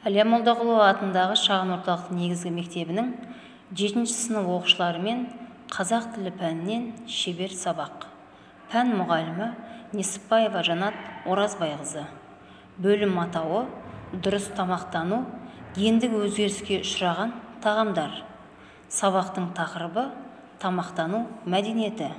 Әлия Молдағұлова атындағы шағын орталықтың негізгі мектебінің 7-ші сынып оқушыларымен қазақ тілі пәнінен шебер сабақ. Пән мұғалімі Несіпбаева Жанат Оразбайқызы. Бөлім атауы дұрыс тамақтану, гендік өзгеріске ұшыраған тағамдар. Сабақтың тақырыбы тамақтану мәдениеті.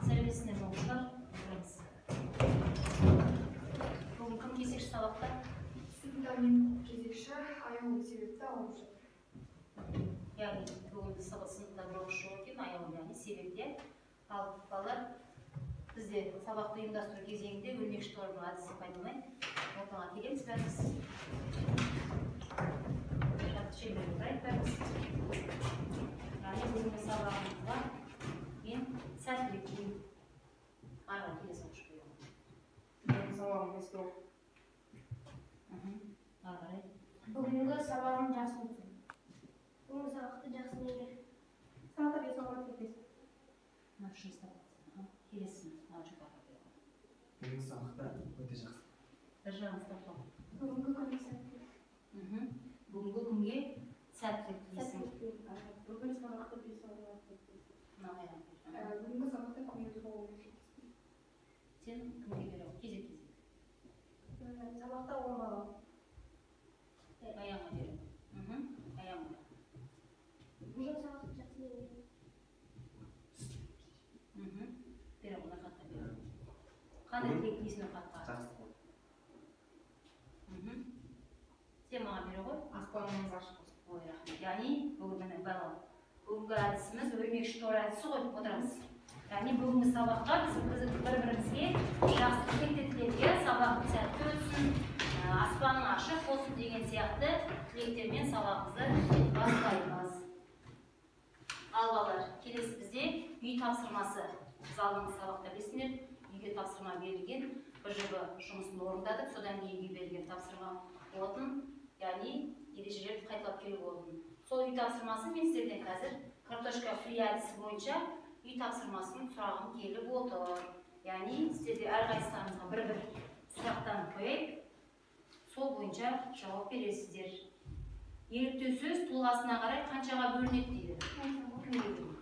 Сәлеметсіздер оқушылар. Бүгін кім кезекші сабақта? Сыныпта мен кезекші, аяулы себепті алып жүр. Яғни бүгін біз сыныпта бір оқушы жоқ екен, аяулы яғни себепте. Ал балалар бізде сабақты ұйымдастыру кезеңінде өрмекші торабының әдісін пайдаланайық. Ортаға келеміз бәріміз. Жақсы шеберлік құрайық бәріміз. Яғни бүгінгі сабағымызға мен сәттілік тілеймін. Арға келесі оқушы қойып. Сабағым ескі. Ары қарай. Бүгінгі сабағым жақсы өтсін. Бүгінгі сабақты жақсы неге? Сабақта 5 сабақ өтпес. Мына үшінші сабақ. Келесің, мына жұпарға беріп. Бүгінгі сабақта өте жақсы. Бір жағын ұстап қал. Бүгінгі күнге сәттілік. Бүгінгі күнге сәттілік тілейсің. Бүгінгі сабақта 5 сабақ өтпес. Мына аяғын бер. Бүгінгі сабақта көңілді болуы керек. Сен кімге беріп? Кезек. Сабақта 10 бала. Аяғына беріп. Аяғына. Бүгінгі сабақты жақсы неге? Беріп, оны қатқа беріп. Қандай тілек тілейсің ол қатқа? Жақсы. Сен маған беріп ғой? Аспаныңыз ашық болсын. Ой, рахмет. Яғни, бүгінгі бала. Бүгінгі әдісіміз өрмекші тор әдісі ғой, отырамыз. Яғни, бүгінгі сабаққа біз бір-бірімізге жақсы тілекті тілеп, сабақтың сәтті өтсін, аспаның ашық болсын деген сияқты тілектермен сабағымызды бастаймыз. Ал балалар, келесі бізде үй тапсырмасы. Біз алдыңғы сабақта білесіңдер, үйге тапсырма берілген, бір жылы жұмысын орындадық, содан кейін үйге берілген тапсырма болатын, яғни ережелерді қайталап келу болатын. Сол үй тапсырмасын мен сіздерден қазір картошка фри әдісі бойынша үй тапсырмасын сұрағым келіп отыр. Яғни сіздерде әрқайсыларыңызға бір-бір сұрақтан қойып, сол бойынша жауап бересіздер. Ерікті сөз тұлғасына қарай қаншаға бөлінеді дейді.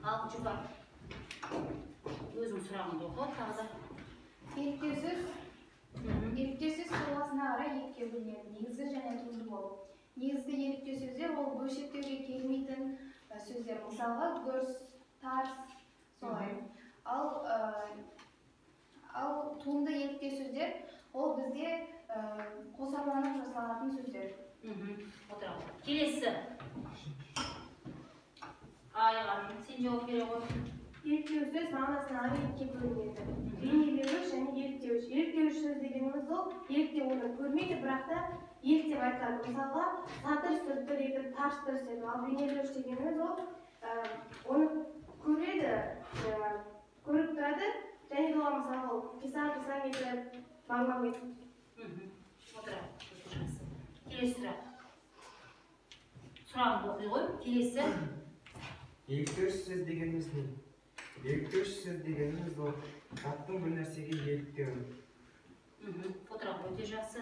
Ал жұпар, өзің сұрағыңды оқы, тағы да. Ерікті сөз тұлғасына қарай екіге бөлінеді. Негізгі және туынды болып. Негізгі ерікті сөздер ол бөлшектеуге келмейтін сөздер. Мысалға, гөрс, тарс, солай. Ал туынды ерікті сөздер ол бізде қосарланып жасалатын сөздер. Отырамын. Келесі. Айғаным, сен жауап бере ғой. Еріктеуіш сөз мағынасына қарай екіге бөлінеді. Бейнелеуіш және еріктеуіш. Еріктеуіш сөз дегеніміз ол ерікте оны көрмейді, бірақ та ерік деп айтылады. Мысалға, сатыр сүртір етіп, тарс тұрыс етіп. Ал бейнелеуіш дегеніміз ол оны көреді, көріп тұрады, және де мысалы қисаң етіп, баң етіп. Отырамын. Келесі сұрақ. Сұрағымды оқи ғой. Келесі. Еліктеуіш сөз дегеніміз не? Еліктеуіш сөз дегеніміз ол заттың бір нәрсеге еліктеуі. Отырам, өте жақсы.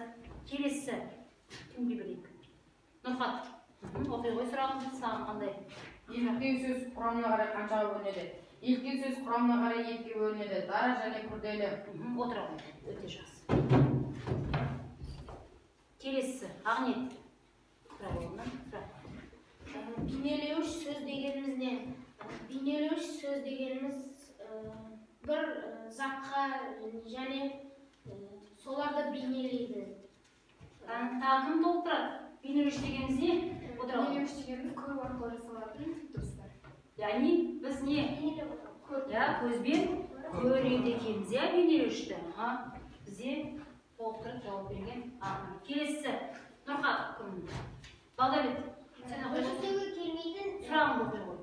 Келесі. Кімге білейік? Нұрхат. Оқи ғой сұрағымды, саған қандай? Еліктеу сөз құрамына қарай қаншаға бөлінеді? Еліктеу сөз құрамына қарай екіге бөлінеді. Дара және күрделі. Отырам, өте жақсы. Келесі. Ақниет. Бейнелеуіш сөз дегеніміз не? Бейнелеуіш сөз дегеніміз бір затқа және соларды бейнелейді. Кім толықтырады? Бейнелеуіш дегеніміз не? Бейнелеуіш дегеніміз көру арқылы жасалатын дыбыстар. Яғни біз не? Көзбен көреді екенбіз, бейнелеуішті. Бізде толықтырып жауап берген ақын. Келесі. Нұрхат. Бағдабет. Бөлшектеуге келмейтін Сұрағымды оқи ғой.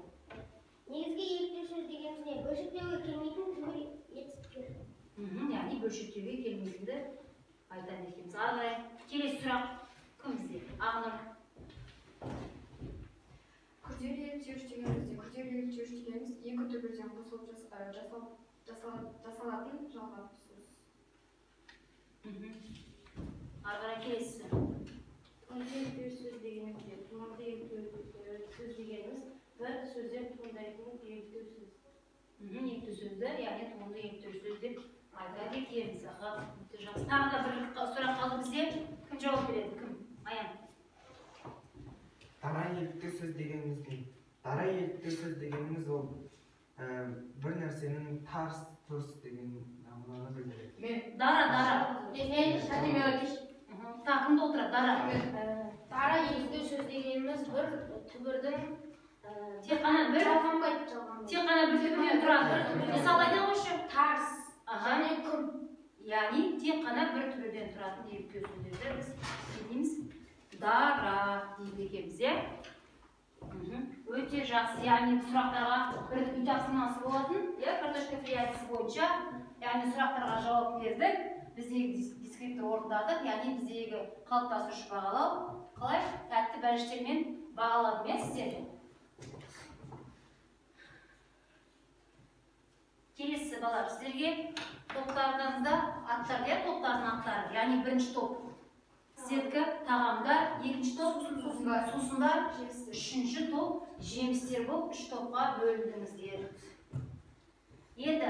негізгі еріктеу сөз дегеніміз не? Бөлшектеуге келмейтін түбір етістіктер. Яғни бөлшектеуге келмейтінді айтады екенбіз. Ары қарай келесі сұрақ кім бізде? Ақнұр. Күрделі еріктеуіш дегеніміз екі түбірден қосылып жасалатын жалған сөз. Ары қарай келесі. Еріктеуіш сөз дегеніміз туынды еріктеу сөз дегеніміз бір сөзден туындайтын еріктеу сөз. Еріктеу сөзді, яғни туынды еріктеу сөз деп айтады екенбіз. Тағы да бір сұрақ қалды бізде. Кім жауап береді? Кім? Аян. Дара еліктеу сөз дегеніміз не? Дара еліктеу сөз дегеніміз ол бір нәрсенің тарс тұрс деген мағынаны білдіреді. Дара. Кім толтырады? Дара. Дара еріктеу сөз дегеніміз бір түбірдің Тек қана бір түбірден тұрады. Мысал айта қойшы. тарс және күн. Яғни тек қана бір түбірден тұратын еріктеу сөздерді біз не дейміз? Дара дейді екенбіз, Өте жақсы. Яғни сұрақтарға бір үй тапсырмасы болатын, картошка фри әдісі бойынша, яғни сұрақтарға жауап бердік. bizdегі дискриптор орындадық, яғни биздегі қалыптастырушы бағалау қалай тәтті бәліштермен бағаладым иә сіздерді. Келесі балалар, сіздерге топтарыңызда аттар иә, топтардың аттары, яғни бірінші топ сіздердікі тағамдар, екінші топ сусындар, үшінші топ жемістер болып үш топқа бөліндіңіздер. Енді,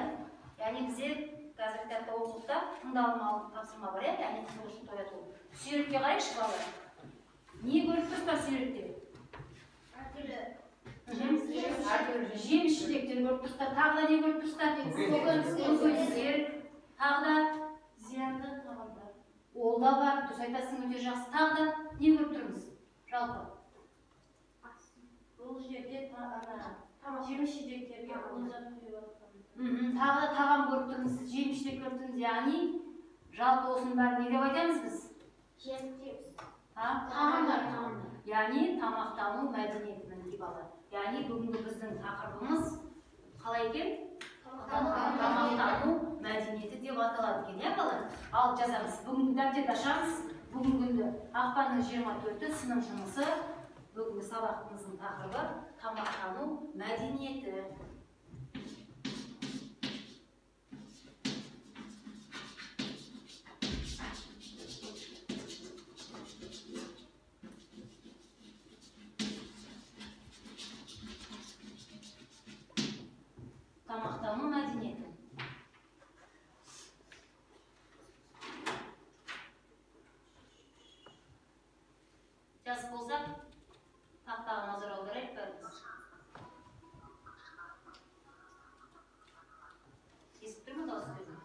яғни бізде қазір кітапта оқулықта тыңдалмалы тапсырма бар, яғни қызығушылықты ояту. Сүйрекке қарайықшы балалар. Не көріп тұрсыздар сүйректе? Жеміс-жидектер көріп тұрсыздар. Тағы да не көріп тұрсыздар? Көкөністер, тағы да зиянды тағамдар. Ол да бар, дұрыс айтасың, өте жақсы. Тағы да не көріп тұрмыз? Жалпы. Бұл жерде жеміс-жидектерге олжат құйып жатқан. Тағы да тағам көріп тұрмыз, жеміс-жидек көріп тұрмыз, яғни жалпы осының бәрін не деп айтамыз біз? Тағамдар. Яғни тамақтану мәдениеті мінекей балалар. Яғни бүгінгі біздің тақырыбымыз қалай екен? Тамақтану мәдениеті деп аталады екен, иә балалар? Ал жазамыз. Бүгінгі дәптерді ашамыз. Бүгінгі ақпанның 24-і сынып жұмысы. Бүгінгі сабағымыздың тақырыбы тамақтану мәдениеті. Тамақтану мәдениеті. Жазып болсақ, тақтаға назар аударайық бәріміз. Естіп тұрмын дауыс сөзін?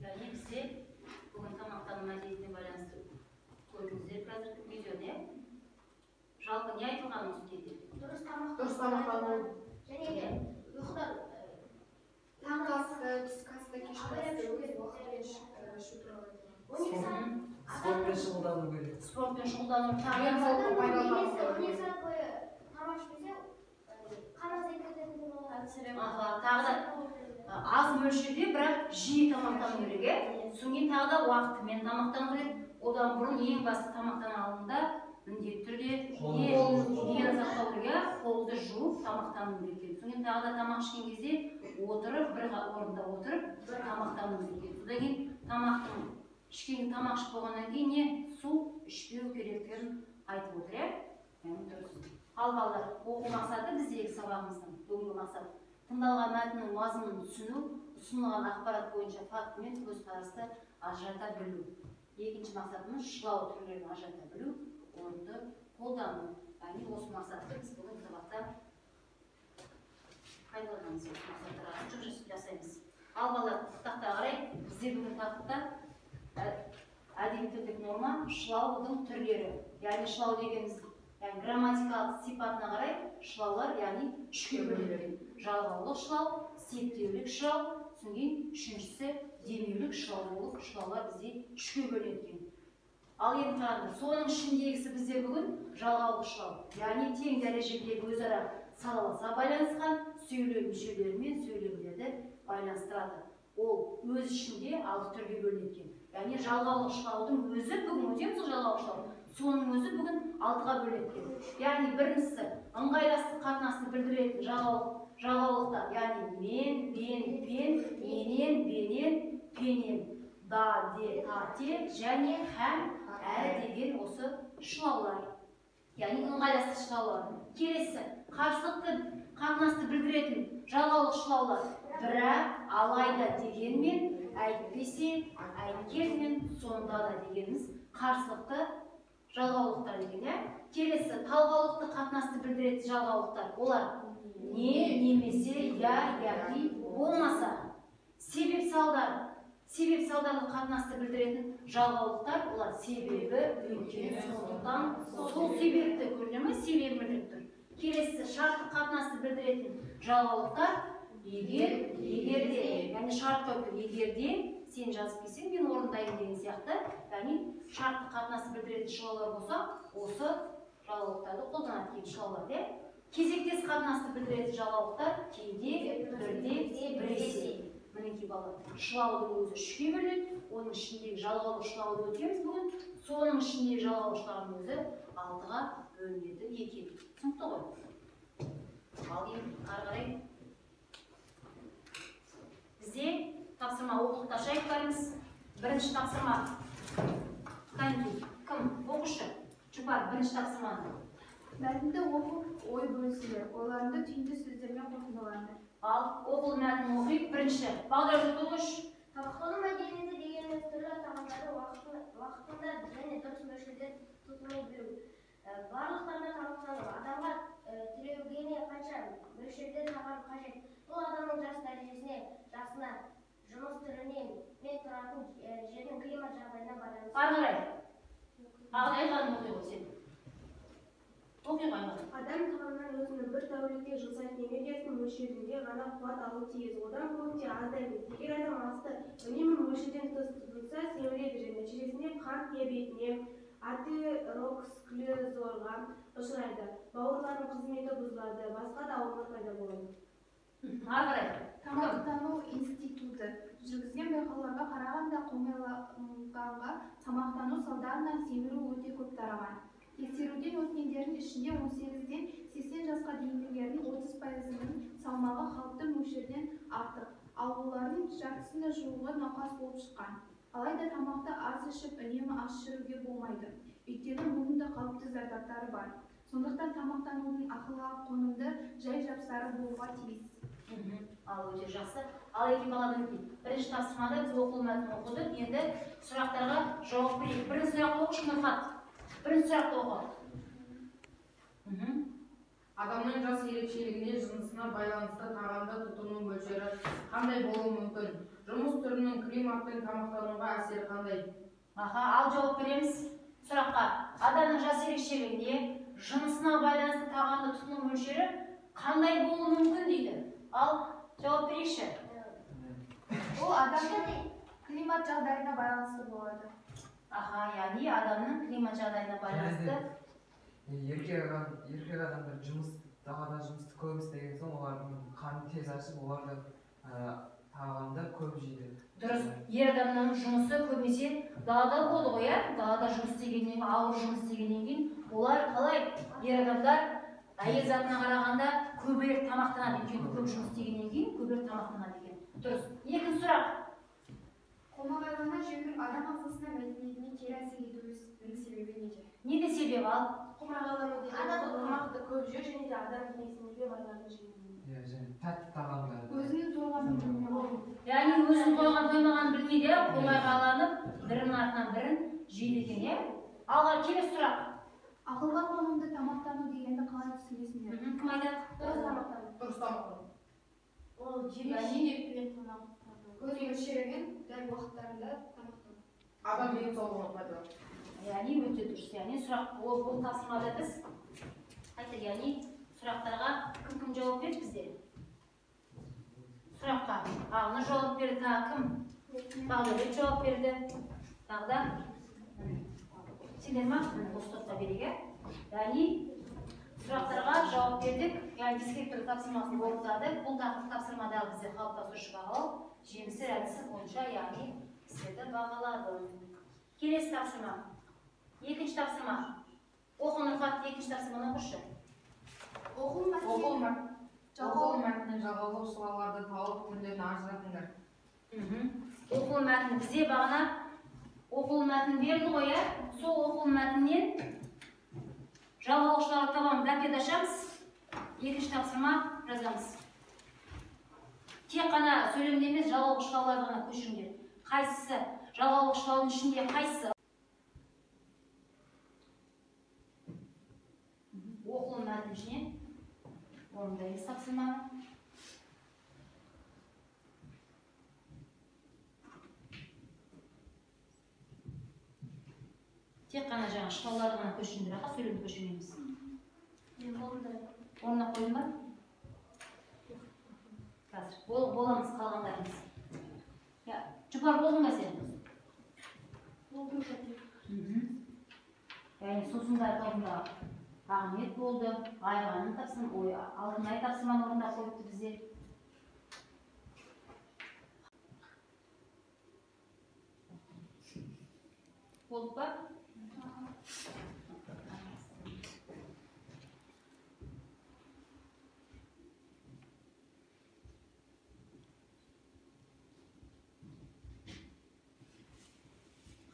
Яғни бізде бүгін тамақтану мәдениетіне байланысты көрдіңіздер қазіргі видеоны. Жалпы не айтылған осы кезде? Дұрыс тамақтану. Және ұйықтар таңғы асты, түскі асты, кешкі асты өз уақытымен ішу туралы айтылған. Спортпен шұғылдану керек. Спортпен шұғылдану. Таңғы сағат бойы тамақ ішпесе қан азайып кететін болады. аз мөлшерде, бірақ жиі тамақтану керек. Содан кейін тағы да уақытымен тамақтану керек. Одан бұрын ең басты тамақтана алдында міндетті түрде гигиена сақтау керек, қолды жуып тамақтану керек. Содан кейін тағы да тамақ ішкен кезде отырып, бір орында отырып тамақтану керек. Содан кейін тамақ ішіп болғаннан кейін не су ішпеу керектігін айтып отыр, дұрыс. Ал балалар, оқу мақсаты біздегі сабағымыздың бүгінгі мақсаты тыңдалған мәтіннің мазмұнын түсіну, ұсынылған ақпарат бойынша факті мен көзқарасты ажырата білу. Екінші мақсатымыз шылау түрлерін ажырата білу, орынды қолдану. Яғни осы мақсатты біз бүгін сабақта пайдаланамыз, осы мақсаттарға жұмыс жасаймыз. Ал балалар, тақтаға қарай бізде бүгін тақырыпта әдеби тілдік норма шылаудың түрлері. Яғни шылау дегеніміз грамматикалық сипатына қарай шылаулар, яғни үшке бөлінген. Жалғаулық шылау, септеулік шылау, содан кейін үшіншісі демеулік шылау болып шылаулар бізде үшке бөлінген. Ал енді қараңдар, соның ішіндегісі бізде бүгін жалғаулық шылау, яғни тең дәрежедегі өзара салаласа байланысқан сөйлем мүшелері мен сөйлемдерді байланыстырады. Ол өз ішінде 6 түрге бөлінген. Яғни жалғаулық шылаудың өзі бүгін өтеміз жалғаулық шылау. Соның өзі бүгін 6-ға бөлінген. Яғни біріншісі ыңғайластық қатынасты білдіретін жалғаулықтар, яғни мен, бен, пен, менен, бенен, пенен, да, де, та, те және һәм, әрі деген осы шылаулар. Яғни ыңғайластық шылаулар. Келесі қарсылықты қатынасты білдіретін жалғаулық шылаулар. Бірақ, алайда дегенмен, әйтпесе, әйткенмен, сонда да дегеніміз қарсылықты жалғаулықтар деген. Келесі талғаулықты қатынасты білдіретін жалғаулықтар. Олар не, немесе, я, яки, болмаса. Себеп салдарлы қатынасты білдіретін жалғаулықтар. Олар себебі, өйткені, сондықтан, сол себепті көрінемі, себебі білдіріп тұр. Келесі шарттық қатынасты білдіретін жалғаулықтар. Егерде, яғни шартты егерде сен жазып келсең, мен орындайын деген сияқты, яғни шарттық қатынасты білдіретін шылаулар болса, осы жалғаулықтарды қолданады кейін шылаулар. Кезектес қатынасты білдіретін жалғаулықтар кейде, бірде, біресе. Мінекей балалар, шылаудың өзі үшке бөлінеді, оның ішіндегі жалғаулық шылауды өтеміз бүгін, соның ішіндегі жалғаулық шылаудың өзі 6-ға бөлінеді екен. Түсінікті ғой? Ал енді ары қарай бізде тапсырма оқулықта жайып барымыз. Бірінші тапсырма. Кім? Оқушы. Жұпар, бірінші тапсырманы. Мәтінді оқып, ой бөлісіңдер. Ойларыңды түйінді сөздермен қорытындылаңдар. Ал оқулы мәтінін оқиық. Бірінші. Бағдар Жұтылғыш. Тамақтану мәдениеті дегеніміз түрлі тағамдарды уақытында және дұрыс мөлшерде тұтыну білу. Барлықтарына тамақтану. Адамға тілеугене қанша мөлшерде тағам қажет. Бұл адамның жас дәрежесіне, жасына, жұмыс түріне, мен тұратын жердің климат жағдайына байланысты. Ары қарай. Ағайғанын оқиғы сен. Оқиға ағай. Адам тағамнан өзінің бір тәулікте жұмсайтын энергиясының мөлшерінде ғана қуат алу тиіс. Одан көбінде аздайды. Егер адам асты үнемі мөлшерден тыс тұтынса, семіреді және нәтижесінде қант диабетіне, атеросклерозға ұшырайды. Бауырлардың қызметі бұзылады, басқа да аурулар пайда болады. Ары қарай. Тамақтану институты жүргізген байқауларға қарағанда қоңырланғанға тамақтану салдарынан семіру өте көп тараған. Тексеруден өткендердің ішінде 18-ден 80 жасқа дейінгілердің 30%-ның салмағы қалыпты мөлшерден артық, ал олардың жартысына жуығы науқас болып шыққан. Алайда тамақты аз ішіп, үнемі аш жүруге болмайды. Өйткені мұның да қалыпты зардаптары бар. Сондықтан тамақтанудың ақылға қонымды жай жапсары болуға тиіс. Ал өте жақсы. Ал екі бала бірінші тапсырмада біз оқулы мәтінін оқыдық. Енді сұрақтарға жауап берейік. Бірінші сұрақты оқышы Нұрхат. Бірінші сұрақты оқы. Адамның жас ерекшелігіне, жынысына байланысты тағамды тұтыну мөлшері қандай болуы мүмкін? Жұмыс түрінің климаттың тамақтануға әсері қандай? Ал жауап береміз сұраққа. Адамның жас ерекшелігіне, жынысына байланысты тағамды тұтыну мөлшері қандай болуы мүмкін дейді. Ал жауап берейікші. Ол адамның климат жағдайына байланысты болады. Яғни адамның климат жағдайына байланысты. Еркек адамдар далада жұмысты көп істеген соң олардың қаны тез ашып, оларды тағамда көп жейді. Дұрыс. Ер адамның жұмысы көбінесе далада болды ғой, иә? Далада жұмыс істегеннен кейін, ауыр жұмыс істегеннен кейін, олар қалай? Ер адамдар әйел затына қарағанда көбірек тамақтанады, өйткені көп жұмыс істегеннен кейін көбірек тамақтанады екен. Дұрыс. Екінші сұрақ. Қомағайлана жеудің адам ағзасына мәдениетіне кері әсер етуінің себебі неде? Неде себеп ал? Қомағайлану деген тамақты көп жеу және де адам денесіне де байларды жеу. Иә, және тәтті тағамдар. Өзінің тойғанын білмей. Яғни өзін тойған тоймағанын білмейді, қомағайланып, бірінің артынан бірін жейді екен, иә? Алға келесі сұрақ. Ақылға қонымды тамақтану дегенді қалай түсінесіңдер? Кім айтады? Дұрыс тамақтану. Дұрыс тамақтану. Ол жемес-жидек тамақтану. Өз мөлшерімен дәл уақыттарында тамақтану. Адам денсаулығына пайдалы. Яғни өте дұрыс. Яғни сұрақ бұл тапсырмада біз айтты, яғни сұрақтарға кім жауап берді бізде? Сұраққа Ағны жауап берді, тағы кім? Бағдәулет жауап берді. Тағы да сендер ма? Осы топта береге. Яғни сұрақтарға жауап бердік. Яғни дискриптор тапсырмасын орындады. Бұл тапсырмадағы бізде қалыптастырушы бағалау жемістер әдісі бойынша, яғни сіздерді бағалады. Келесі тапсырма. Екінші тапсырма. Оқу нұрқатты екінші тапсырманы оқышы. Оқу мәтінін жалғаулы шылауларды тауып түрлерін ажыратыңдар. Оқу мәтіні бізде бағана оқу мәтін берді ғой, иә? Сол оқу мәтіннен жалғаулы табамыз, дәптер ашамыз. Екінші тапсырма жазамыз. Тек қана сөйлемде емес, жалғаулы шылауларды ғана көшіріңдер. Қайсысы? Жалғаулы шылаудың ішінде қайсысы? Оқу мәтін ішіне орындаймыз тапсырманы. Тек қана жаңа шылауларды ғана көшіріңдер, аға, сөйлемді көшірмейміз. Орнына қойдың ба? Қазір боламыз қалғандарымыз. Жұпар болдың ба сен? Яғни сусындар тобында Ахмет болды, Айғаның тапсырманы, Алтынай тапсырманы орындап қойыпты бізде. Болды ба?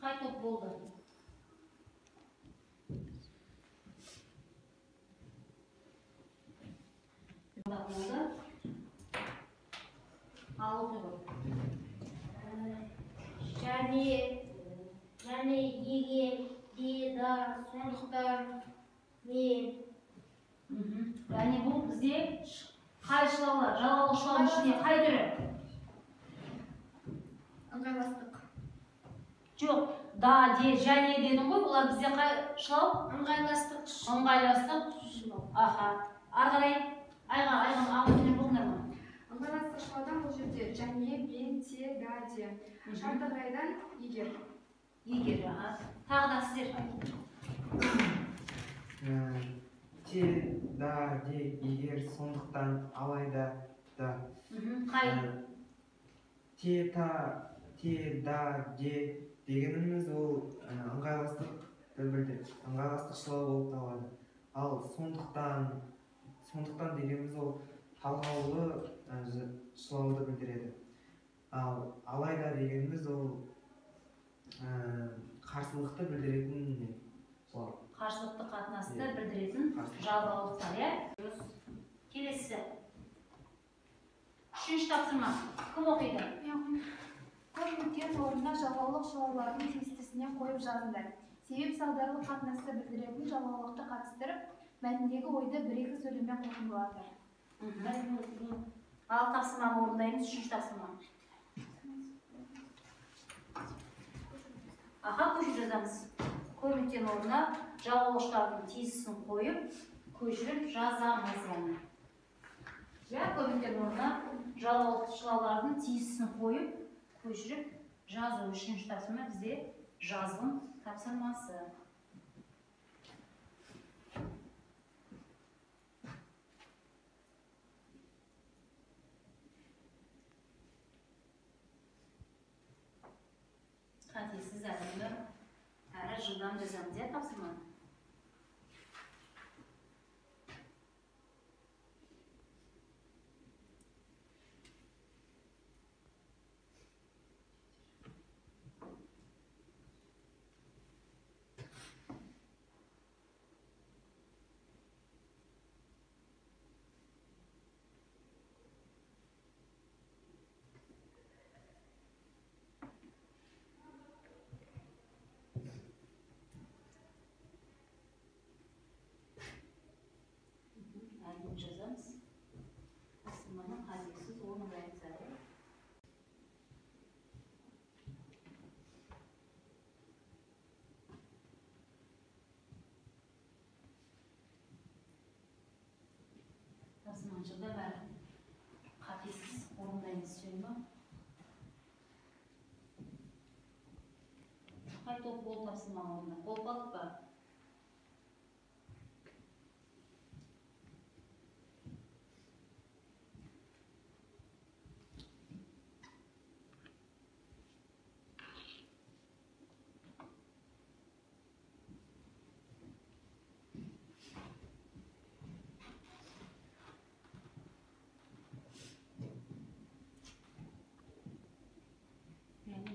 Қай топ болды? Болды. Ал оқи ғой. және егер де да сондықтан мен. Яғни бұл бізде қай шылаулар? Жалғаулы шылаудың ішінде қай түрі? Ыңғайластық. Жоқ, да, де, және дедің ғой, олар бізде қай шылау? Ыңғайластық. Ыңғайластық шылау. Аха. Ары қарай Айған ағылшын болыңдар ма? Ыңғайластық шылаудан бұл жерде және, бен, те, да, де. Шарттық райдан егер. Егер, тағы да сіздер. Те, да, де, егер, сондықтан, алайда, да. Қай? Те, да, де дегеніміз ол ыңғайластықты білдіреді. Ыңғайластық шылау болып табылады. Ал сондықтан дегеніміз ол талғаулы шылауды білдіреді. Ал алайда дегеніміз ол қарсылықты білдіретін шылау. Қарсылықты қатынасты білдіретін жалғаулықтар, иә? Келесі. Үшінші тапсырма. Кім оқиды? Көп нүктенің орнына жалғаулық шылаулардың тестісіне қойып жазыңдар. Себеп-салдарлық қатынасты білдіретін жалғаулықты қатыстырып, мәтіндегі ойды бір-екі сөйлеммен қорытындылаңдар. Ал тапсырманы орындаймыз, үшінші тапсырма. Аха, көшіп жазамыз. Көп нүктенің орнына жалғаулықтардың тестісін қойып, көшіріп жазамыз, яғни. Көп нүктенің орнына жалғаулық шылаулардың тестісін қойып, көшіріп жазу. Үшінші тапсырма бізде жазылым тапсырмасы. қатесіз әдемі әрі жылдам жазамыз иә тапсырманы. Жазамыз. Тапсырманы қатесіз орындаймыз әрі. Тапсырманы жылда бәрі қатесіз орындаймыз сөйлем ба? Қай топ болып тапсырманы орындап? Болып қалдық па?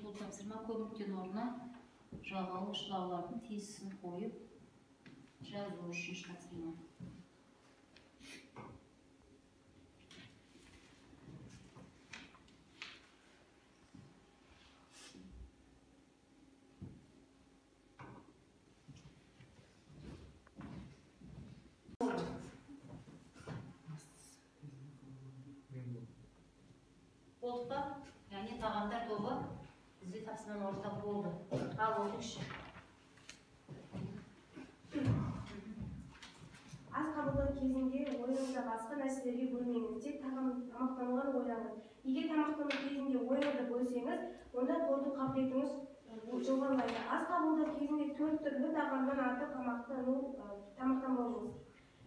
Бұл тапсырма көп нүктенің орнына жағалы шылаулардың тезісін қойып жазу үшін тапсырма. Болды ба? Яғни тағамдар тобы бізде тапсырманы орындап болды. Ал оқыңызшы. Ас қабылдау кезінде ойыңызды басқа нәрселерге бөлмеңіз, тек тамақтануға ойланыңыз. Егер тамақтану кезінде ойыңызды бөлсеңіз, онда қорыту қабілетіңіз жоғарылайды. Ас қабылдау кезінде 4 түрлі тағамдан артық тамақтанбауыңыз.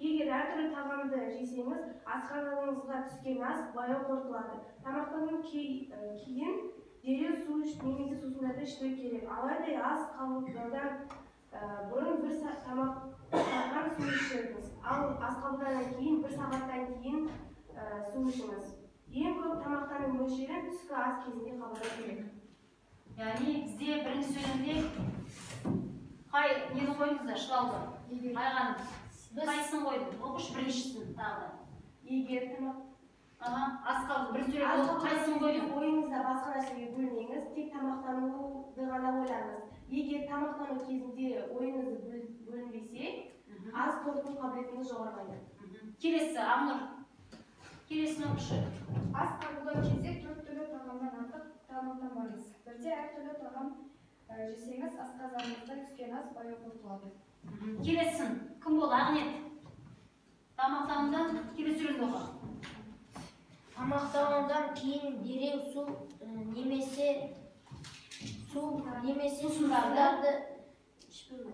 Егер әртүрлі тағамды жесеңіз, асханаңызға түскен ас баяу қорытылады. Тамақтанудан кейін дереу су немесе сусындарды ішпеу керек. Алайда ас қабылдаудан бұрын 1 стакан су ішіңіз. Ал ас қабылдаудан кейін 1 сағаттан кейін су ішіңіз. Ең көп тамақтану мөлшерін түскі ас кезінде қабылдау керек. Яғни бізде бірінші сөйлемде қай нені қойыңыздар, шылауды? Қайғаны? Қайсысын қойдың? Оқыш біріншісін тағы да. Егер ас қабылдау бірінші сөйлемде қайсысын қойдың? Ойыңызда басқа нәрсеге бөлмеңіз, тек тамақтануды ғана ойлаңыз. Егер тамақтану кезінде ойыңызды бөлінбесе, аз қорыту қабілетіңіз жоғарылайды. Келесі, Ақнұр. Келесін оқышы. Ас қабылдау кезде 4 түрлі тағамнан артық тамақтанбаңыз. Бірде әртүрлі тағам жесеңіз, асқазаныңызда түскен ас баяу қорытылады. Келесін. Кім болды? Ақниет. Тамақтанудан келесі сөйлемді оқы. Тамақтанудан кейін дереу су немесе сусындарды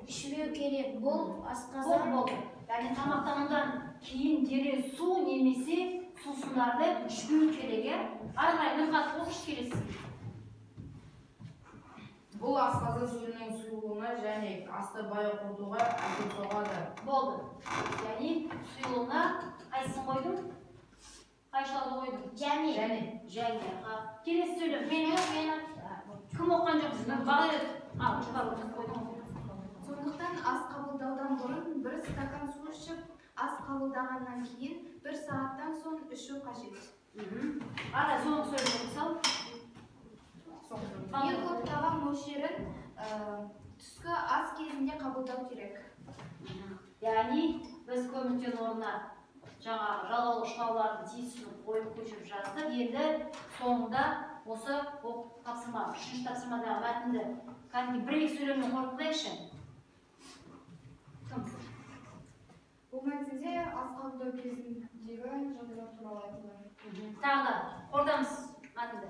ішпеу керек. Бұл асқазан болды. Яғни тамақтанудан кейін дереу су немесе сусындарды ішпеу керек. Ары қарай қатты оқыш келесін. Бұл асқазан суының сұйылуына және асты баяу қорытуға әкеліп соғады. Болды. Яғни сұйылуына қайсысын қойдың? Қайшыларды қойдың? және Келесі сөйлем. Кім оққан жоқсыз? Бағдар Сондықтан ас қабылдаудан бұрын 1 стакан су ішіп, ас қабылдағаннан кейін 1 сағаттан соң ішу қажет. Ара соңғы сөйлем мысал. Ең көп тағам мөлшерін түскі ас кезінде қабылдау керек. Яғни біз көп нүктенің орнына жаңағы жалаулы шылаулардың тиісін қойып көшіріп жаздық. Енді соңында осы тапсырма, 3-ші тапсырмадағы мәтінді кәдімгі 1-2 сөйлеммен қорытындайықшы. Кім? Бұл мәтінде ас қабылдау кезіндегі жағдайлар туралы айтылады. Тағы да қорытамыз мәтінді.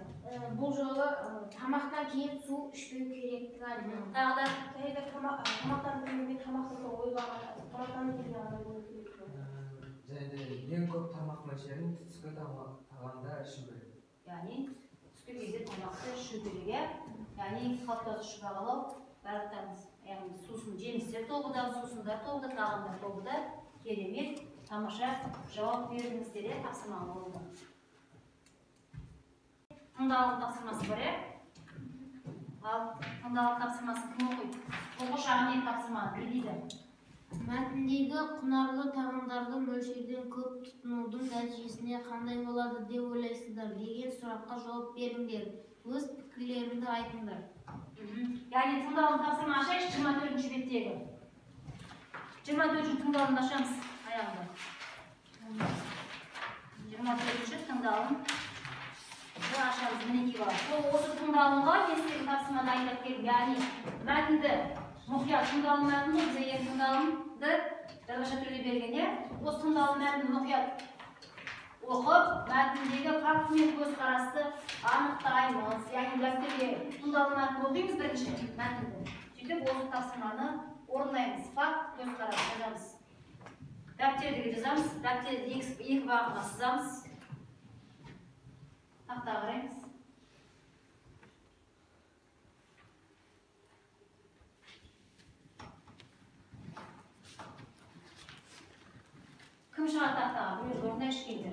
бұл жолы тамақтан кейін су ішпеу керек. Тағы да Тамақтан кейін тамақтан Және ең көп тамақ мөлшерін түскі тағамда ішу керек. яғни түскі кезде тамақты ішу керек. Yani kalktırışı bağlı, baratlarımız, yani susun cemizler toğuda, susunlar toğuda, tağımlar toğuda, keremet, tamaşa cevap verdiğinizde tapsırmalı oldu. Tındağın tapsırması var ya. Al, tındağın tapsırması kim okuydu? Oku şahane tapsırmalı, ne deydi? Мәтіндегі құнарлы тағамдарды мөлшерден көп тұтынудың нәтижесінде қандай болады деп ойлайсыздар деген сұраққа жауап беріңдер. Өз пікірлеріңді айтыңдар. Yani tındağın tapsırması 24. bettегі. 24. tındağın açamız ayağında. 24. tındağın bu aşağımız mineki var. O osu tındağınға естегі tapsırmada aytып келіп, yani мәтінді мұқият тыңдалым мәтінді, bize ен tındağımды жазбаша түрде бергенде, осы tındалым мәтінді мұқият оқып, мәтіндегі факт мен көзқарасты анықтаймыз. Yani дәптерге tındалым мәтінді оқимыз бірінші мәтінді. Сөйтіп осы тапсырманы орындаймыз. Факт, көзқарас жазамыз. Дәптердегі жазамыз, дәптерді екі бағытқа сызамыз. Тақтаға қараймыз. Кім шығар тақтаға? Біреу орнына ішкенде.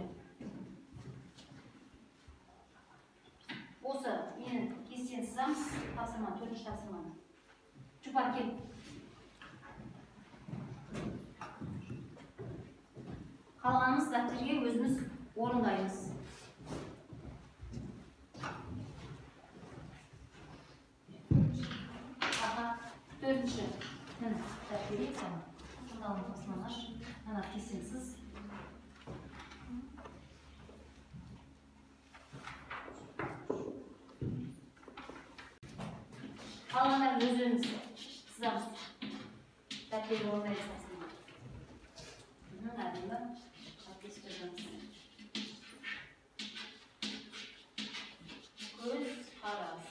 Осы менің кестені сызамыз, тапсырманы, 4-ші тапсырманы. Жұпар кел. Қалғанымыз дәптерге өзіміз орындаймыз. Аға, 4-ші. Міне, дәптерге саған. Тыңдалым тапсырманы аш. Ана кестенсіз. Қалғандар өз-өзіміз сызамыз. Дәптерге орындаймыз тапсырманы. Әдемі. Әдемі жазамыз. Көз қарас.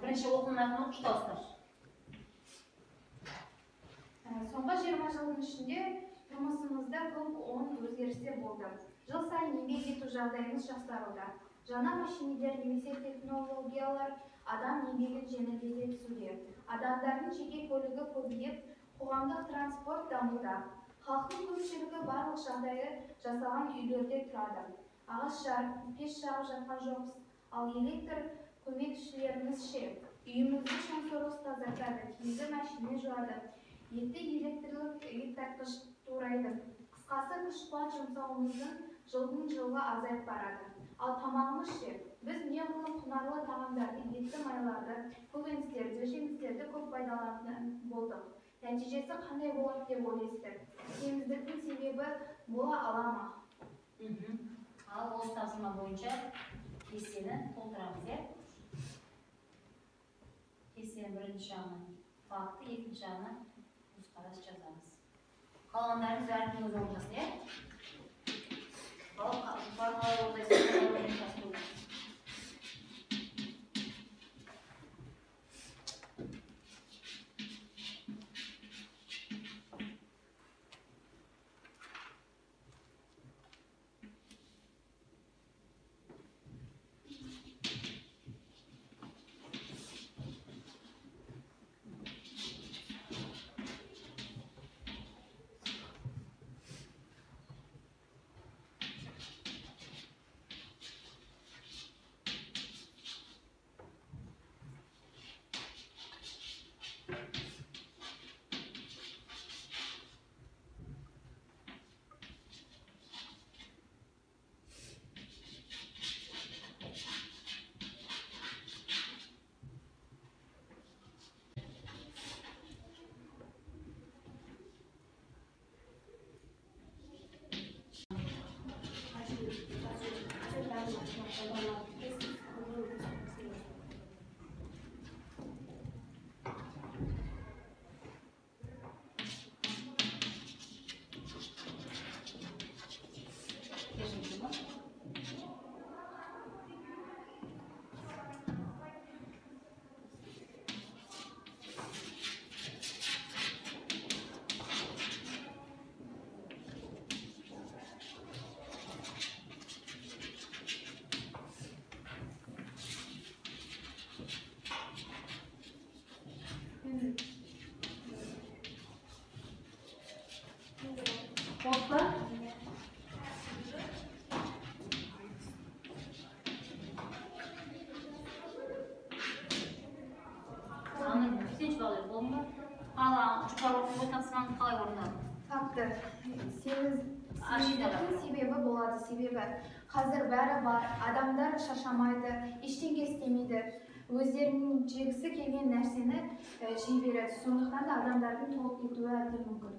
Бірінші оқылым мәтінді оқыштаусыздар. Соңғы 20 жылдың ішінде тұрмысымызда көп оң өзгерістер болды. Жыл сайын еңбек ету жағдайымыз жақсаруда. Жаңа машинелер немесе технологиялар адам еңбегін жеңілдете түсуде. Адамдардың жеке көлігі көбейіп, қоғамдық транспорт дамуда. Халықтың көпшілігі барлық жағдайы жасалған үйлерде тұрады. Ағаш жарып, пеш жағып жатқан жоқпыз. Ал электр көмекшілеріміз ше, үйімізді шаңсорғыш тазартады, киімді машина жуады, етті электрлік еттартқыш турайды. Қысқасы күш қуат жұмсауымыздың жылдың жылға азайып барады. Ал тамағымыз ше, біз неғұрлым құнарлы тағамдарды, етті майларды, көкөністерді, жемістерді көп пайдаланатын болдық. Нәтижесі қандай болады деп ойлайсыздар? Семіздіктің себебі бола ала ма? Ал осы тапсырма бойынша кестені толтырамыз, иә? Кестенің бірінші жағына факты, екінші жағына көзқарас жазамыз. Қалғандарымыз әркім өз орындасын, иә? Қалай орындайсыз? оқуға тапсырмаңыз қалай орындады? Факты. Ашида. Себебі болады. Себебі қазір бәрі бар. Адамдар шаршамайды, ештеңе істемейді. Өздерінің жегісі келген нәрсені жей береді. Сондықтан да адамдардың толып кетуі әбден мүмкін.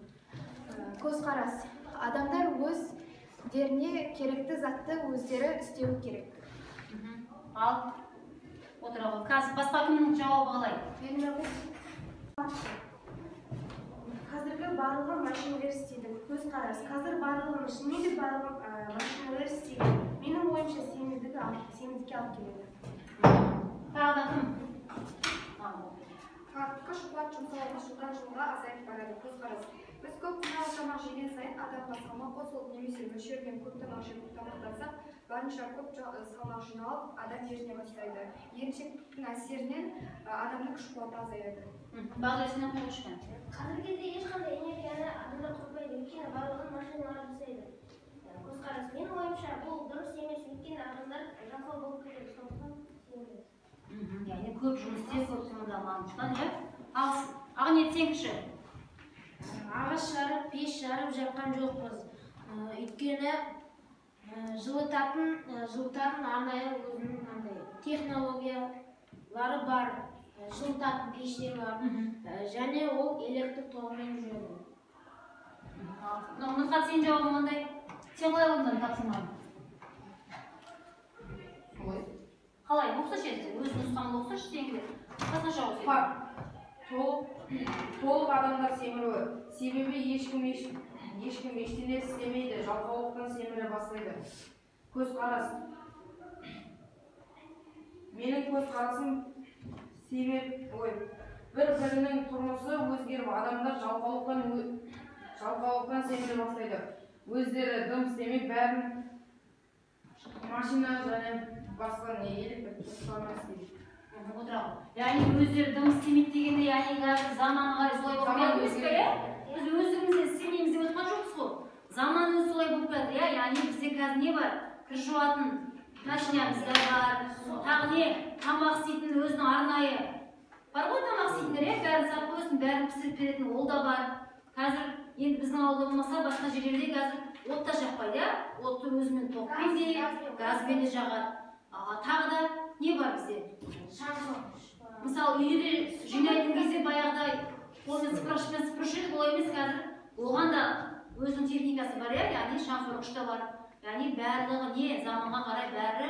Көзқарас. Адамдар өздеріне керекті затты өздері істеуі керек. Ал отыра ғой. Қазір басқа кімнің жауабы қалай? Қазіргі барлығы машиналар істейді. Көзқарас. Қазір барлығы шынымен барлығы машиналар істейді. Менің ойымша семіздікке алып келеді. Тағы да кім? Қышқыш қуат жұмсалатын жылдан жылға азайып барады. Көзқарас. Біз көп құнарлы тамақ жеген сайын адамға салмақ қосылып немесе мөлшерден көп тамақ жеп тамақтансақ, барынша көп салмақ жиналып, адам еріне бастайды. Еріншектің әсерінен адамның күш қуаты азаяды. Бағдасына қойышқан. Қазіргі кезде ешқандай энергияны адамдар құртпайды, өйткені барлығын машиналар жасайды. Көзқарас. Менің ойымша бұл дұрыс емес, өйткені адамдар жалқау болып кетеді, сондықтан сенбейді. Яғни көп жұмыс істеп, көп қимылдамағандықтан, иә? Ал Ағанет, сен кіші? Ағаш жарып, пеш жарып жаққан жоқпыз. Өйткені жылытатын арнайы өзінің технологиялары бар. Жылытатын пештер бар. Және ол электр тоғымен жүреді. Нұрхан, сен жауабың қандай? Сен қалай орындадың тапсырманы? Қалай? Оқсашы еді? Өз нұсқаңды оқсашы, сен келеді. Қасқаша оқсашы. Факт. Толық адамдар семіруі. Себебі ешкім ештеңе істемейді, жалқаулықтан семіре бастайды. Көзқарас. Менің көзқарасым бір-бірінің тұрмысы өзгеріп, адамдар жалқаулықтан семіре бастайды. Өздері дым істемей, бәрін машина және басқа электр тұтқаны істейді. Яғни өздері дым істемейді дегенде, яғни қазір заманы қарай солай болып келеміз бе? Біз өзімізде істемейміз деп отқан жоқпыз ғой. Заман өзі солай болып келеді, иә? Яғни бізде қазір не бар? Кір жуатын машинамыз да бар. Тағы не? Тамақ істейтін өзінің арнайы бар ғой, тамақ істейтіндер, иә? Бәрін сатып қойсын, бәрін пісіріп беретін ол да бар. Қазір енді біздің ауылда болмаса, басқа жерлерде қазір от та жақпайды, иә? Отты өзімен тоқпен де, газбен де жағады. Тағы да не бар бізде? Мысалы, үйде жинайтын кезде баяғыдай қолмен сыпырғышпен сыпырушы еді, олай емес қазір. Оған да өзінің техникасы бар, иә? Яғни шаңсорғыш та бар. Яғни барлығы не? Заманға қарай бәрі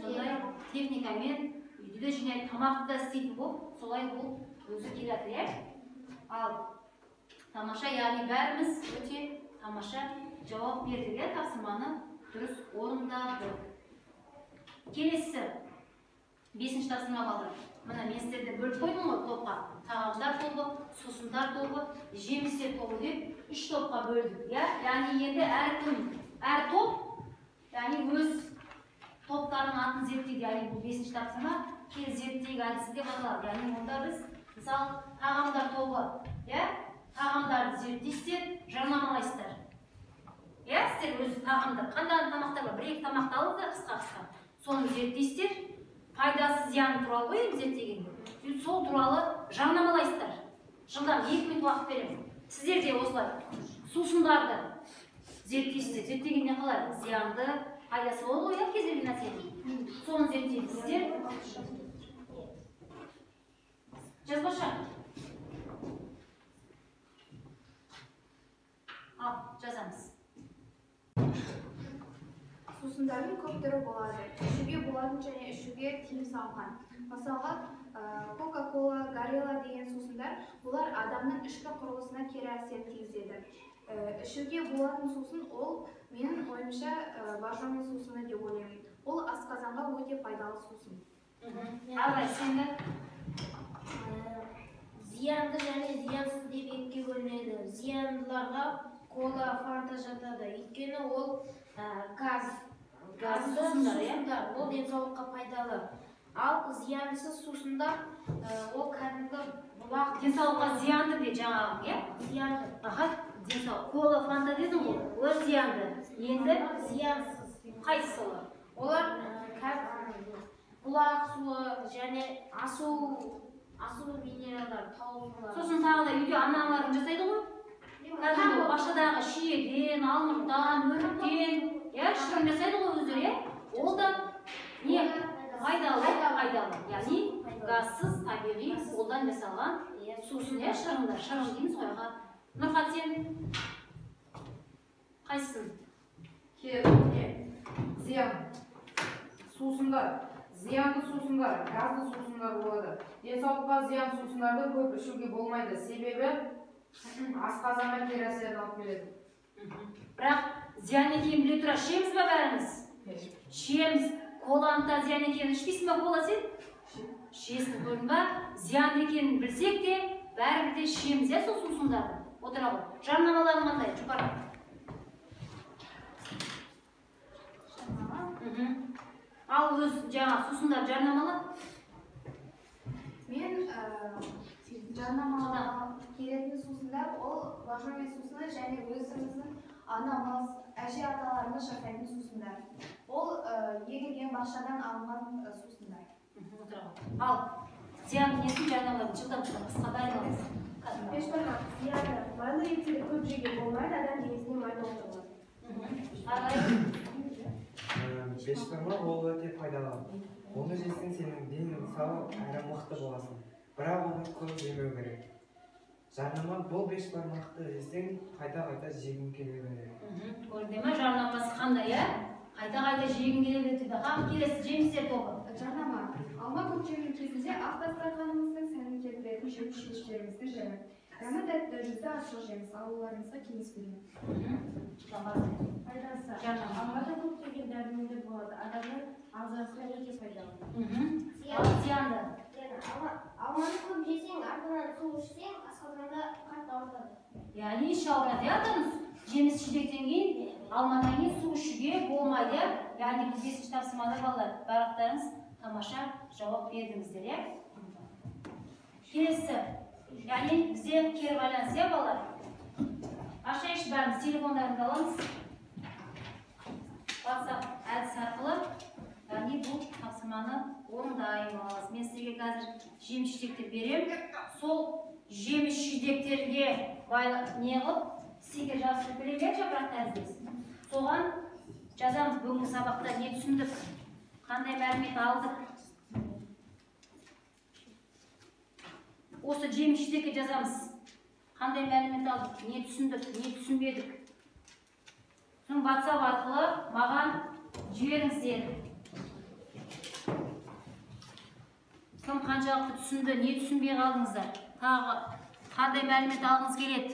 сондай техникамен үйде жинайтын тамақты да істейтін болып, солай бұл өзі келеді, иә? Ал тамаша, яғни бәріміз өте тамаша жауап бердік, иә? Тапсырманы дұрыс орындадық. Келесі 5-ші тапсырма қалды. Мына мен сіздерді бөліп қойдым ғой топқа. Тағамдар тобы, сусындар тобы, жемістер тобы деп 3 топқа бөлдік. Яғни енді әр топ, яғни өз топтарының атын зерттейді. Яғни бұл 5-ші тапсырма кез зерттейік әдісі деп аталады. Яғни онда біз мысалы тағамдар тобы, тағамдарды зерттейсіздер, жарнамалайсыздар. Сіздер өз тағамдар, қандай тамақтар бар? 1-2 тамақты алыңыздар қысқа-қысқа. Соны зерттейсіздер, пайдасы зияны туралы ғой зерттегенде. Сол туралы жарнамалайсыздар. Жылдам 2 минут уақыт беремін. Сіздер де осылай сусындарды зерттейсіздер. Зерттегенде қалай? Зиянды, пайдасы болды ғой, кез келген нәрсенің. Соны зерттейсіздер. Жазбаша. Ал, жазамыз. Сусындардың көп түрі болады. Ішуге болатын және ішуге тыйым салынған. Мысалы, Кока-кола, Горилла деген сусындар, бұлар адамның ішкі құрылысына кері әсер тигізеді. Ішуге болатын сусын ол менің ойымша боржоми сусыны деп ойлаймын. Ол асқазанға өте пайдалы сусын. Абай, сенді? Зиянды және зиянсыз деп екіге бөлінеді. Зияндыларға кола, фанта жатады. Өйткені ол газды сусындар, ол денсаулыққа пайдалы. Ал зиянсыз сусындар, ол кәдімгі бұлақ. Денсаулыққа зиянды де жаңағы, иә? Зиянды. Денсаулық. Кола, фанта дедің ғой, олар зиянды. Енді зиянсыз. Қайсысы олар? Олар бұлақ суы және асыл минералдар, таулар. Сосын тағы да үйде аналарың жасайды ғой. Кәдімгі бақшадағы шиеден, алмұрттан, өріктен, шырын жасайды ғой өздері, ол да не? Пайдалы. Яғни газсыз, табиғи, қолдан жасалған сусын, шырындар. Шырын дейміз ғой аға. Нұрхат, сен қайсысын? Зиян. Сусындар. Зиянды сусындар, газды сусындар болады. Денсаулыққа зиян сусындарды көп ішуге болмайды. Себебі асқазанға кері әсерін алып келеді. Бірақ зиян екенін біле тұра ішеміз ба бәріміз? Ішеміз. Коланың да зиян екенін ішпейсің ба кола сен? Ішесің, көрдің ба? Зиян екенін білсек те, бәріміз де ішеміз сол сусындарды. Отыра ғой. Жарнамалары қандай? Жұпар. Ал өз жаңа сусындар жарнамалы? Мен жарнамаға келетін сусындар ол лажовый сусыны және өзіміздің анамыз, әже аталарымыз жасайтын сусындар. Ол егілген бақшадан алынған сусындар. Ал зиян несін жарнамалады? Жылдан қысқа дайыналамыз. Бешбармақ зияны майлы еттері көп жеуге болмайды, адам денесіне майлы отырады. Бешбармақ ол өте пайдалы. Оны жесең сенің денің сау әрі мықты боласың. Бірақ оны көп жемеу керек. Жарнама бұл бешбармақты жесең қайта-қайта жегің келе береді. Көрдің ме жарнамасы қандай, Қайта-қайта жегің келе береді. Қан келесі жемістер тобы. Жарнама. Алма көктемнің кезінде ақ дастарханымыздың сәнін келтіретін жеміс-жидектерімізді жеміз. Дәмі тәтті, жүзі ашық жеміс алуларыңызға кеңес беремін. Пайдасы. Алмада көптеген дәрумендер болады. Адамның ағзасына өте пайдалы. Зиянды. Алманы көп жесең, артынан су ішсең, асқазанда қатты ауыртады. Яғни іші ауырады, атамыз. Жеміс-жидектен кейін, алмадан кейін су ішуге болмайды. Яғни біз 5-ші тапсырмада балалар, барлықтарыңыз тамаша жауап бердіңіздер, Келесі. Яғни бізде кері байланыс, балалар. Ашайыншы бәріміз телефондарымызды аламыз. WhatsApp әдісі арқылы, яғни бұл тапсырманы орындаймыз. Мен сізге қазір жеміс-жидектер берем. Сол жеміс-жидектерге не қылып, сізге жазып беремін, жапырақтарыңыз. Соған жазамыз бүгінгі сабақта не түсіндік, қандай мәлімет алдық. Осы жеміс-жидекке жазамыз. Қандай мәлімет алдық, не түсіндік, не түсінбедік. Соң WhatsApp арқылы маған жіберіңіздер. Кім қаншалықты түсінді, не түсінбей қалдыңыздар. Тағы қандай мәлімет алғыңыз келеді.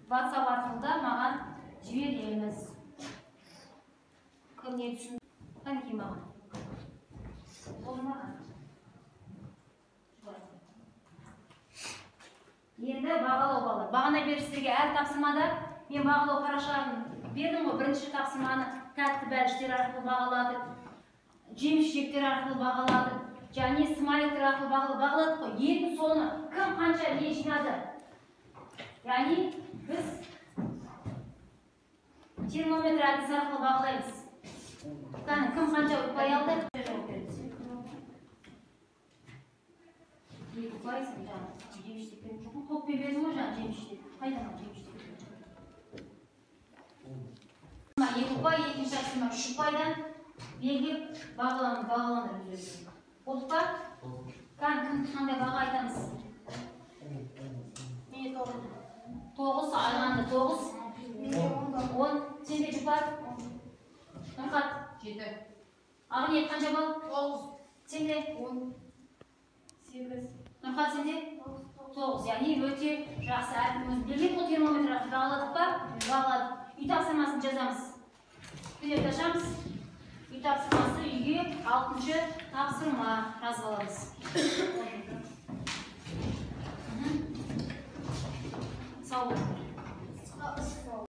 WhatsApp арқылы да маған жіберіңіз. Кім не түсінді? Қанекей маған. Ол маған. Енді бағалау балалар. Бағана бері сіздерге әр тапсырмада мен бағалау парақшаларын бердім ғой. Бірінші тапсырманы тәтті бәліштер арқылы бағаладық, жеміс-жидектер арқылы бағаладық, және смайликтер арқылы бағаладық қой. Ең соны кім қанша не жинады? Яғни біз термометр әдісі арқылы бағалаймыз. Кім қанша ұтпай алды? Екі ұтпайсың жаңағы. Жеміс-жидектен жоқын топпен бердің ғой жаңағы жеміс-жидек. Қайдан ал жеміс-жидек? Екі ұпай, екінші тапсырма 3 ұпайдан белгілеп бағаландырып жүреді. Болды па? Кім қандай баға айтамыз? Мен 9 айланды 9. 10. Сенде жұпар? Нұрхат? 7. Ағынет қанша бол? 9. Сенде? 10. 8. Нұрхат сенде? 9. Яғни өте жақсы әркім өзі білген ғой термометр арқылы бағаладық па? Бағаладық. Үй тапсырмасын жазамыз. Билет ашамыз. Үй тапсырмасы үйге 6-шы тапсырма жазып аламыз. Сау болыңыз.